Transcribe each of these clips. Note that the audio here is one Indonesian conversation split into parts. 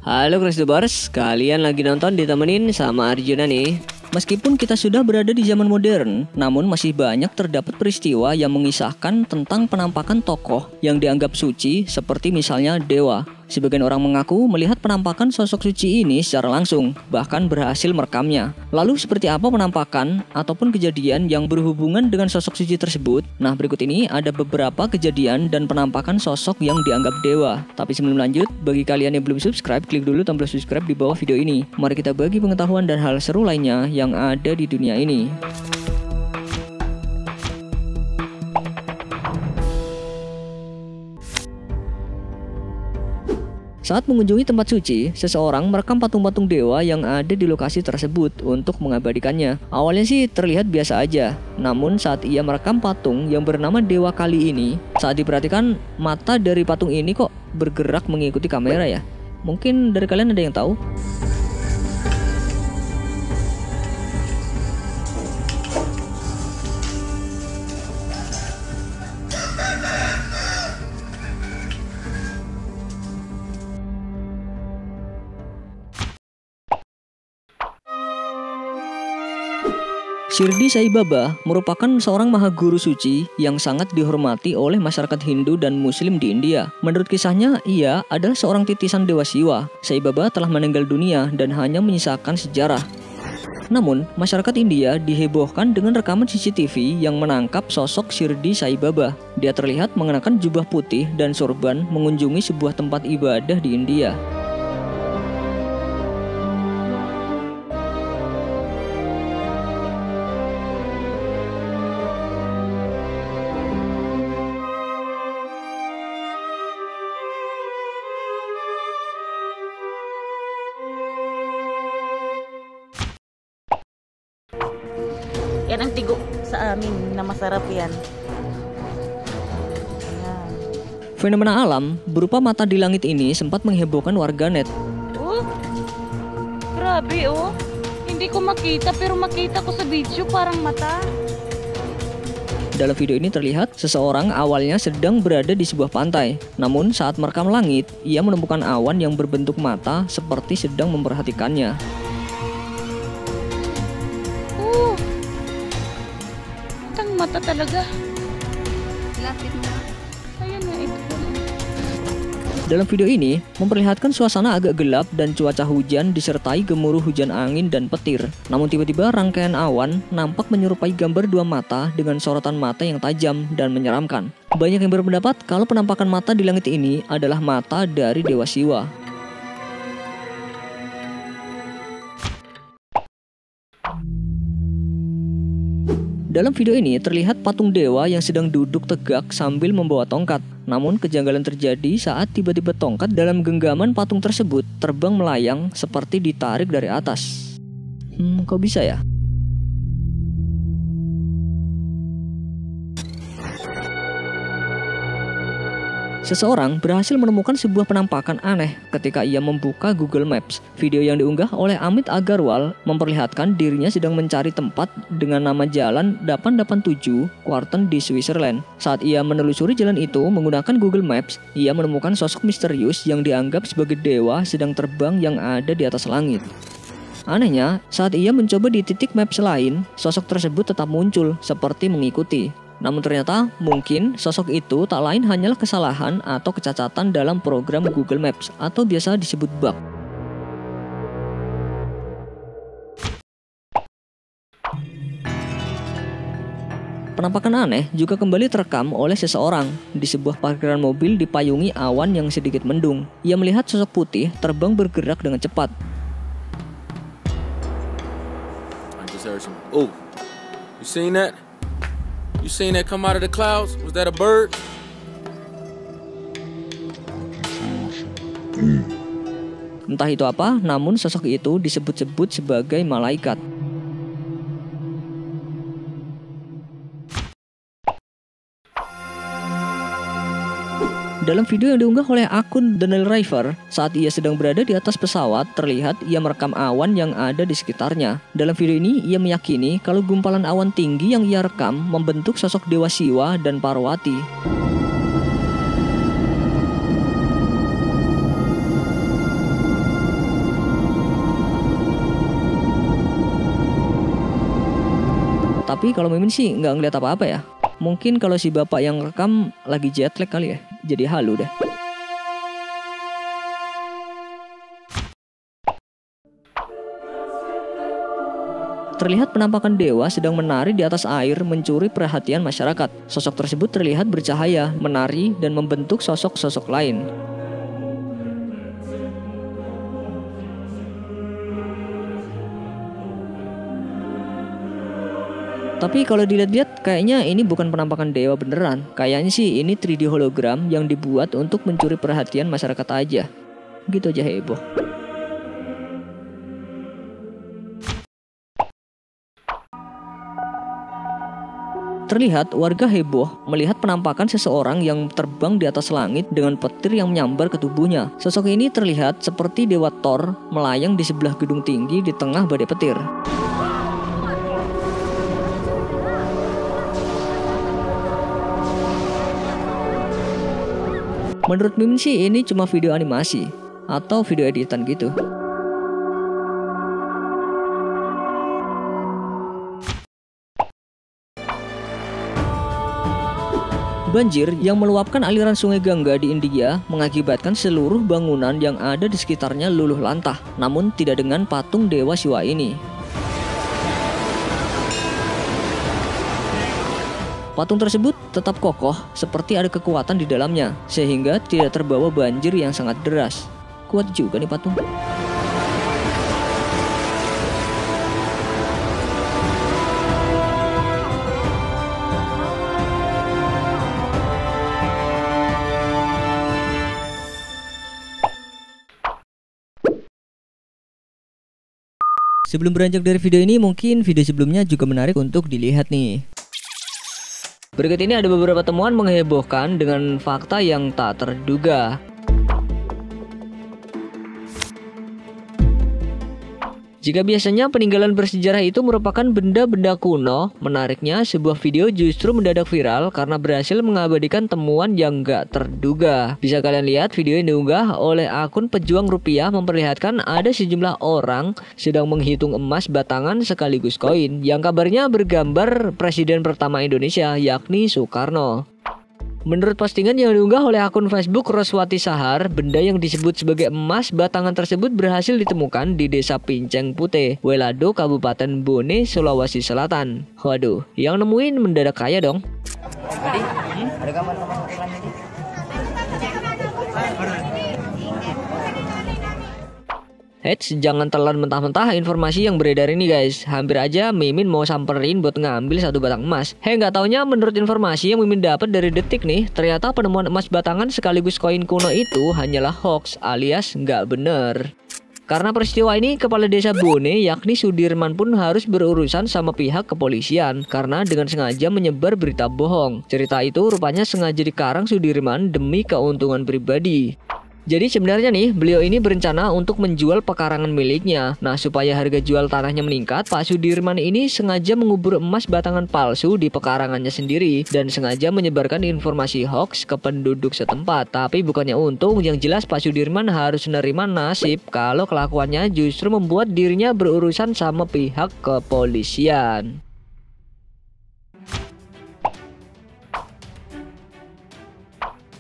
Halo Kristubers, kalian lagi nonton ditemenin sama Arjuna nih. Meskipun kita sudah berada di zaman modern, namun masih banyak terdapat peristiwa yang mengisahkan tentang penampakan tokoh yang dianggap suci seperti misalnya dewa. Sebagian orang mengaku melihat penampakan sosok suci ini secara langsung, bahkan berhasil merekamnya. Lalu seperti apa penampakan ataupun kejadian yang berhubungan dengan sosok suci tersebut? Nah, berikut ini ada beberapa kejadian dan penampakan sosok yang dianggap dewa. Tapi sebelum lanjut, bagi kalian yang belum subscribe, klik dulu tombol subscribe di bawah video ini. Mari kita bagi pengetahuan dan hal seru lainnya yang ada di dunia ini. Saat mengunjungi tempat suci, seseorang merekam patung-patung dewa yang ada di lokasi tersebut untuk mengabadikannya. Awalnya sih terlihat biasa aja, namun saat ia merekam patung yang bernama Dewa Kali ini, saat diperhatikan mata dari patung ini kok bergerak mengikuti kamera ya. Mungkin dari kalian ada yang tahu? Shirdi Sai Baba merupakan seorang mahaguru suci yang sangat dihormati oleh masyarakat Hindu dan Muslim di India. Menurut kisahnya, ia adalah seorang titisan Dewa Siwa. Sai Baba telah meninggal dunia dan hanya menyisakan sejarah. Namun, masyarakat India dihebohkan dengan rekaman CCTV yang menangkap sosok Shirdi Sai Baba. Dia terlihat mengenakan jubah putih dan sorban mengunjungi sebuah tempat ibadah di India. Yan ang tigo sa amin na masarap yan. Fenomena alam berupa mata di langit ini sempat menghebohkan warganet. Oh, grabe oh. Hindi ko makita pero makita ko sa video parang mata. Dalam video ini terlihat seseorang awalnya sedang berada di sebuah pantai. Namun saat merekam langit, ia menemukan awan yang berbentuk mata seperti sedang memperhatikannya. Mata talaga. Lapit na. Ayan na ito. Dalam video ini memperlihatkan suasana agak gelap dan cuaca hujan disertai gemuruh hujan angin dan petir. Namun tiba-tiba rangkaian awan nampak menyerupai gambar dua mata dengan sorotan mata yang tajam dan menyeramkan. Banyak yang berpendapat kalau penampakan mata di langit ini adalah mata dari Dewa Siwa. Dalam video ini terlihat patung dewa yang sedang duduk tegak sambil membawa tongkat. Namun kejanggalan terjadi saat tiba-tiba tongkat dalam genggaman patung tersebut terbang melayang seperti ditarik dari atas. Kok bisa ya? Seseorang berhasil menemukan sebuah penampakan aneh ketika ia membuka Google Maps. Video yang diunggah oleh Amit Agarwal memperlihatkan dirinya sedang mencari tempat dengan nama Jalan 887 Kwarten di Switzerland. Saat ia menelusuri jalan itu menggunakan Google Maps, ia menemukan sosok misterius yang dianggap sebagai dewa sedang terbang yang ada di atas langit. Anehnya, saat ia mencoba di titik maps lain, sosok tersebut tetap muncul seperti mengikuti. Namun ternyata mungkin sosok itu tak lain hanyalah kesalahan atau kecacatan dalam program Google Maps atau biasa disebut bug. Penampakan aneh juga kembali terekam oleh seseorang di sebuah parkiran mobil dipayungi awan yang sedikit mendung. Ia melihat sosok putih terbang bergerak dengan cepat. Oh, you seen that? You seen that come out of the clouds? Was that a bird? Entah itu apa, namun sosok itu disebut-sebut sebagai malaikat. Dalam video yang diunggah oleh akun Daniel River, saat ia sedang berada di atas pesawat, terlihat ia merekam awan yang ada di sekitarnya. Dalam video ini, ia meyakini kalau gumpalan awan tinggi yang ia rekam membentuk sosok Dewa Siwa dan Parwati. Tapi kalau Mimin sih nggak ngeliat apa-apa ya. Mungkin kalau si bapak yang rekam lagi jet lag kali ya, jadi halu dah. Terlihat penampakan dewa sedang menari di atas air mencuri perhatian masyarakat. Sosok tersebut terlihat bercahaya, menari, dan membentuk sosok-sosok lain. Tapi kalau dilihat-lihat kayaknya ini bukan penampakan dewa beneran. Kayaknya sih ini 3D hologram yang dibuat untuk mencuri perhatian masyarakat aja. Gitu aja heboh. Terlihat warga heboh melihat penampakan seseorang yang terbang di atas langit dengan petir yang menyambar ke tubuhnya. Sosok ini terlihat seperti Dewa Thor melayang di sebelah gedung tinggi di tengah badai petir. Menurut Mimin sih ini cuma video animasi atau video editan gitu. Banjir yang meluapkan aliran sungai Gangga di India mengakibatkan seluruh bangunan yang ada di sekitarnya luluh lantah, namun tidak dengan patung Dewa Siwa ini. Patung tersebut tetap kokoh seperti ada kekuatan di dalamnya, sehingga tidak terbawa banjir yang sangat deras. Kuat juga nih patung. Sebelum beranjak dari video ini, mungkin video sebelumnya juga menarik untuk dilihat nih. Berikut ini ada beberapa temuan menghebohkan dengan fakta yang tak terduga. Jika biasanya peninggalan bersejarah itu merupakan benda-benda kuno, menariknya sebuah video justru mendadak viral karena berhasil mengabadikan temuan yang gak terduga. Bisa kalian lihat video yang diunggah oleh akun Pejuang Rupiah memperlihatkan ada sejumlah orang sedang menghitung emas batangan sekaligus koin yang kabarnya bergambar Presiden pertama Indonesia yakni Soekarno. Menurut postingan yang diunggah oleh akun Facebook Roswati Sahar, benda yang disebut sebagai emas batangan tersebut berhasil ditemukan di Desa Pinceng Putih, Welado, Kabupaten Bone, Sulawesi Selatan. Waduh, yang nemuin mendadak kaya dong. Ada gambar ini? Eits, jangan telan mentah-mentah informasi yang beredar ini guys. Hampir aja Mimin mau samperin buat ngambil satu batang emas. Nggak taunya menurut informasi yang Mimin dapat dari Detik nih, ternyata penemuan emas batangan sekaligus koin kuno itu hanyalah hoax alias nggak bener. Karena peristiwa ini, Kepala Desa Bone yakni Sudirman pun harus berurusan sama pihak kepolisian karena dengan sengaja menyebar berita bohong. Cerita itu rupanya sengaja dikarang Sudirman demi keuntungan pribadi. Jadi sebenarnya nih, beliau ini berencana untuk menjual pekarangan miliknya. Nah, supaya harga jual tanahnya meningkat, Pak Sudirman ini sengaja mengubur emas batangan palsu di pekarangannya sendiri dan sengaja menyebarkan informasi hoax ke penduduk setempat. Tapi bukannya untung, yang jelas Pak Sudirman harus menerima nasib kalau kelakuannya justru membuat dirinya berurusan sama pihak kepolisian.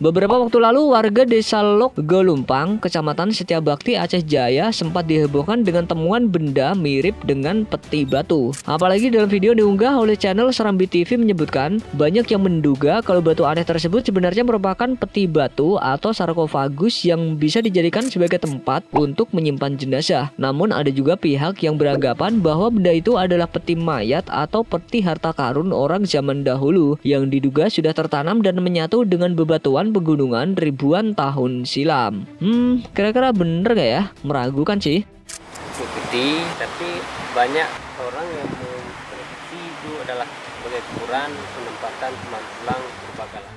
Beberapa waktu lalu, warga desa Lok Golumpang, Kecamatan Setiabakti, Aceh Jaya sempat dihebohkan dengan temuan benda mirip dengan peti batu. Apalagi dalam video diunggah oleh channel Serambi TV menyebutkan, banyak yang menduga kalau batu aneh tersebut sebenarnya merupakan peti batu atau sarkofagus yang bisa dijadikan sebagai tempat untuk menyimpan jenazah. Namun ada juga pihak yang beranggapan bahwa benda itu adalah peti mayat atau peti harta karun orang zaman dahulu yang diduga sudah tertanam dan menyatu dengan bebatuan pegunungan ribuan tahun silam. Kira-kira bener gak ya? Meragukan sih. Peti, tapi banyak orang yang memprediksi itu adalah sebagai kuburan penempatan tulang berbakalan.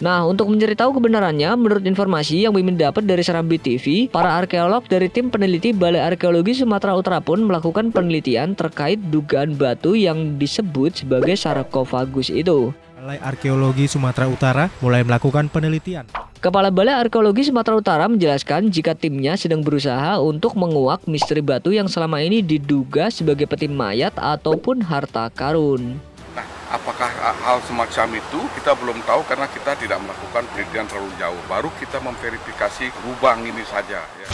Nah, untuk mencari tahu kebenarannya, menurut informasi yang Mimin dapat dari Serambi TV, para arkeolog dari tim peneliti Balai Arkeologi Sumatera Utara pun melakukan penelitian terkait dugaan batu yang disebut sebagai sarkofagus itu. Balai Arkeologi Sumatera Utara mulai melakukan penelitian. Kepala Balai Arkeologi Sumatera Utara menjelaskan jika timnya sedang berusaha untuk menguak misteri batu yang selama ini diduga sebagai peti mayat ataupun harta karun. Apakah hal semacam itu kita belum tahu karena kita tidak melakukan penelitian terlalu jauh. Baru kita memverifikasi lubang ini saja. Ya.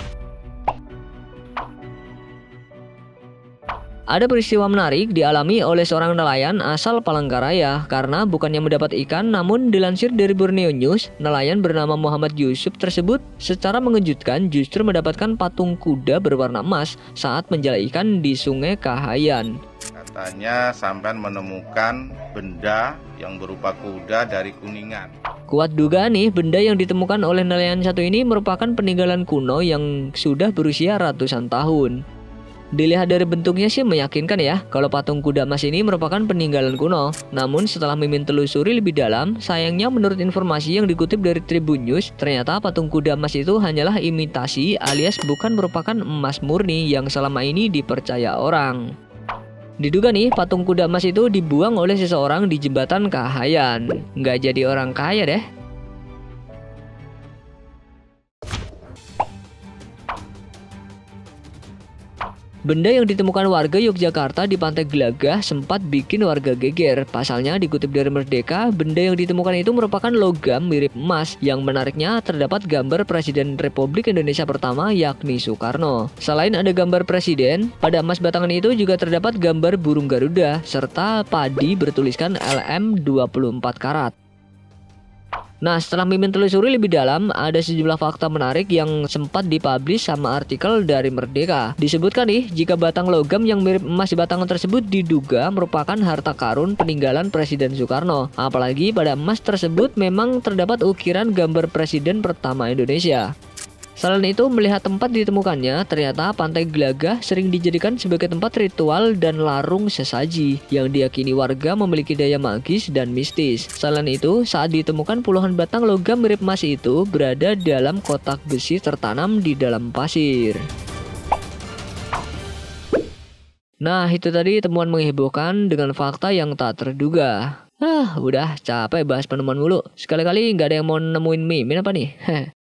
Ada peristiwa menarik dialami oleh seorang nelayan asal Palangkaraya karena bukannya mendapat ikan, namun dilansir dari Borneo News, nelayan bernama Muhammad Yusuf tersebut secara mengejutkan justru mendapatkan patung kuda berwarna emas saat menjala ikan di Sungai Kahayan. Katanya sampean menemukan benda yang berupa kuda dari Kuningan. Kuat dugaan nih, benda yang ditemukan oleh nelayan satu ini merupakan peninggalan kuno yang sudah berusia ratusan tahun. Dilihat dari bentuknya sih meyakinkan ya kalau patung kuda emas ini merupakan peninggalan kuno. Namun setelah Mimin telusuri lebih dalam, sayangnya menurut informasi yang dikutip dari Tribun News, ternyata patung kuda emas itu hanyalah imitasi alias bukan merupakan emas murni yang selama ini dipercaya orang. Diduga nih patung kuda emas itu dibuang oleh seseorang di jembatan Kahayan. Nggak jadi orang kaya deh. Benda yang ditemukan warga Yogyakarta di Pantai Glagah sempat bikin warga geger. Pasalnya dikutip dari Merdeka, benda yang ditemukan itu merupakan logam mirip emas. Yang menariknya terdapat gambar Presiden Republik Indonesia pertama yakni Soekarno. Selain ada gambar presiden, pada emas batangan itu juga terdapat gambar burung Garuda serta padi bertuliskan LM 24 karat. Nah, setelah Mimin telusuri lebih dalam, ada sejumlah fakta menarik yang sempat dipublish sama artikel dari Merdeka. Disebutkan nih, jika batang logam yang mirip emas di batangan tersebut diduga merupakan harta karun peninggalan Presiden Soekarno. Apalagi pada emas tersebut memang terdapat ukiran gambar Presiden pertama Indonesia. Selain itu, melihat tempat ditemukannya, ternyata Pantai Glagah sering dijadikan sebagai tempat ritual dan larung sesaji yang diyakini warga memiliki daya magis dan mistis. Selain itu, saat ditemukan puluhan batang logam mirip emas itu berada dalam kotak besi tertanam di dalam pasir. Nah, itu tadi temuan menghebohkan dengan fakta yang tak terduga. Udah capek bahas penemuan mulu. Sekali-kali nggak ada yang mau nemuin Mimin apa nih?